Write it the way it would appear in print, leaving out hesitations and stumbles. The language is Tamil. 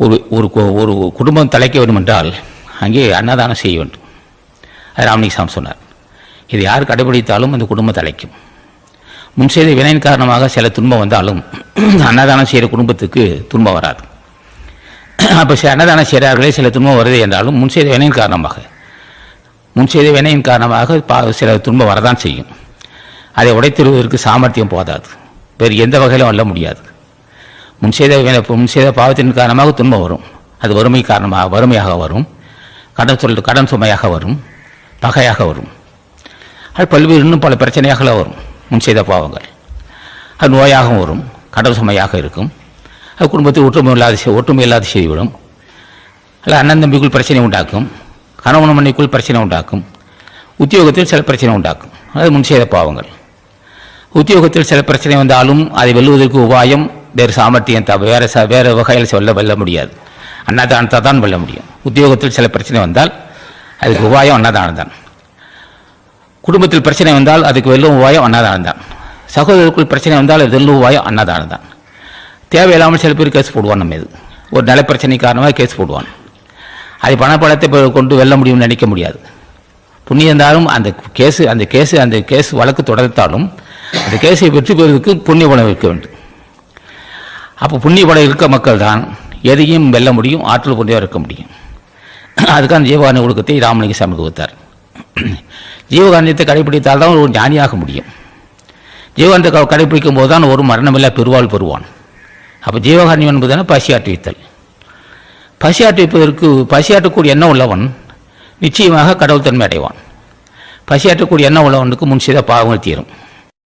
ஒரு ஒரு ஒரு குடும்பம் தலைக்க வேண்டும் என்றால் அங்கே அன்னதானம் செய்ய வேண்டும். அது ராமலிங்க சொன்னார். இது யார் கடைபிடித்தாலும் அந்த குடும்பம் தலைக்கும். முன் செய்த வினையின் காரணமாக சில துன்பம் வந்தாலும் அன்னதானம் செய்கிற குடும்பத்துக்கு துன்பம் வராது. அப்போ அன்னதானம் செய்கிறார்களே சில துன்பம் வருது என்றாலும் முன் செய்த வினையின் காரணமாக சில துன்பம் வரதான் செய்யும். அதை உடைத்திருவதற்கு சாமர்த்தியம் போதாது, வேறு எந்த வகையிலும் வெல்ல முடியாது. முன் செய்த பாவத்தின் காரணமாக துன்பம் வரும். அது வறுமையாக வரும், கடன் சுமையாக வரும், பகையாக வரும். அது பல்வேறு இன்னும் பல பிரச்சனையாக வரும். முன் செய்த பாவங்கள் அது நோயாகவும் வரும், கடன் சுமையாக இருக்கும். அது குடும்பத்தை ஒற்றுமை இல்லாத செய்துவிடும். அல்ல அண்ணன் தம்பிக்குள் பிரச்சனை உண்டாக்கும், கணவன் மனைவிக்குள் பிரச்சனை உண்டாக்கும், உத்தியோகத்தில் சில பிரச்சனை உண்டாக்கும். அது முன் செய்த பாவங்கள். உத்தியோகத்தில் சில பிரச்சனை வந்தாலும் அதை வெல்லுவதற்கு உபாயம் வேறு சாமர்த்தியம் வேறு வகையில் வெல்ல முடியாது. அன்னதானத்தை தான் வெல்ல முடியும். உத்தியோகத்தில் சில பிரச்சனை வந்தால் அதுக்கு உபாயம் அன்னதானம் தான். குடும்பத்தில் பிரச்சனை வந்தால் அதுக்கு வெல்லும் உபாயம் அன்னதானம் தான். சகோதரருக்குள் பிரச்சனை வந்தால் அது வெல்லும் உபாயம் அன்னதானம் தான். தேவையில்லாமல் சில பேர் கேஸ் போடுவான். நம்ம இது ஒரு நல பிரச்சனை காரணமாக கேஸ் போடுவான். அதை பணப்படத்தை கொண்டு வெல்ல முடியும்னு நினைக்க முடியாது. புண்ணியம் இருந்தாலும் அந்த கேஸ் வழக்கு தொடர்த்தாலும் அந்த கேஸை வெற்றி பெறுவதற்கு புண்ணிய பலம் இருக்க வேண்டும். அப்போ புண்ணிய பலம் இருக்க மக்கள் தான் எதையும் வெல்ல முடியும், ஆற்றல் புண்ணியம் இருக்க முடியும். அதுக்கான ஜீவகாரண ஒழுக்கத்தை ராமலிங்க சாமி கொடுத்தார். ஜீவகாரணத்தை கடைபிடித்தால் தான் ஒரு ஞானியாக முடியும். ஜீவகாரணத்தை கடைபிடிக்கும் போது தான் ஒரு மரணமில்லா பெருவாள் பெறுவான். அப்போ ஜீவகாரணம் என்பதுனா பசியாற்றுவித்தல். பசியாற்றக்கூடிய எண்ணம் உள்ளவன் நிச்சயமாக கடவுள் தன்மை அடைவான். பசியாற்றக்கூடிய எண்ணம் உள்ளவனுக்கு முன் செய்த பாவங்கள் தீரும்.